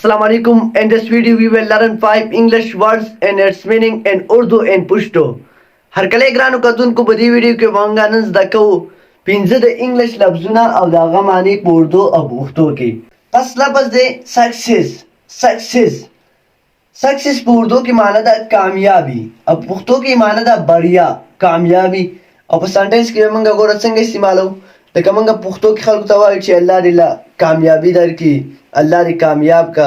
Assalamu alaikum. In this video, we will learn 5 English words and its meaning in Urdu and Pashto. هر کله ګرانو کتونکو په دې ویډیو کې مونږ نن زده کوو پنځه د انګلیش لفظونه او د هغه معنی په اردو او پښتو کې. پس لفظ دی سکسیس. سکسیس په اردو کې معنی ده کامیابی او په پښتو کې معنی ده بریا کامیابی او په سنټنس کې مونږ ګوره څنګه استعمالو لکه مونږ پښتو کې خلکو ته وایو چې الله دې له کامیابی درکړي الله دې کامیاب کا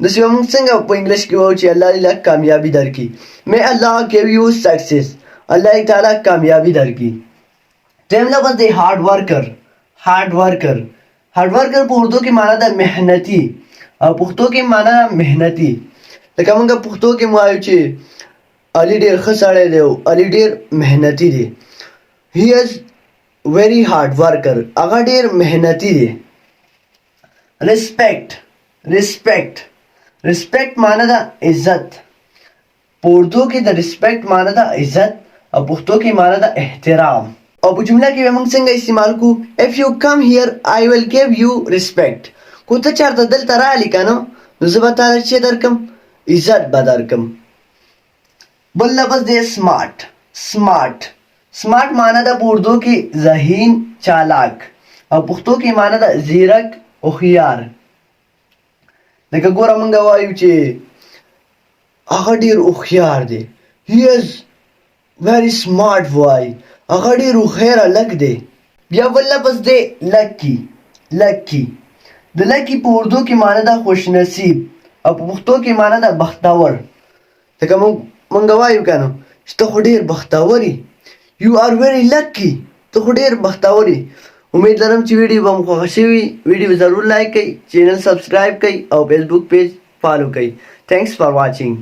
داسې به مونږ څنګه په انګلیش کې وایو چې الله دې له کامیابی درکړي may Allah give you success الله تعالی کامیابی درکړي. دویم لفظ دی هارډ ورکر په اردو کې معنی ده محنتي او پښتو کې معنی ده محنتي لکه مونږ پښتو کې وایو چې علي ډېر ښه سړی دی او علي ډېر محنتي دی. he is very hard worker هغه ډېر محنتي دی. ریسپیکټ معنی ده عزت په اردو کې د ریسپیکټ معنی ده عزت او پښتو کې معنی ده احترام او په جمله کې موږ څنګه استعمال کو if you come here I will give you respect کو ته چېرته دلته راغلې که نو زه به تاله چې درکم عزت به درکم. بل لفظ دی سمارټ معنی ده په اردو کې ذهین چالاک او پښتو کې معنی ده زیرک هوښیار لکه ګوره مونږ وایو چې هغه ډېر هوښیار دی he is very smart boy هغه ډېر هوښیار هلک دی. بیا بل لفظ دی لکی د لکی په اردو کې معنی ده خوش نصیب او په پښتو کې معنی ده بختور لکه مونږ وایو که نو چې ته خو ډېر بختور یې you are very lucky ته خو ډېر بختور یې. امید لرم چې ویډیو به مو خوښه شوي ویډیو ضرور لایک کړئ چینل سبسکرایب کړئ او فیسبوک پیج فالو کړئ. Thanks for watching.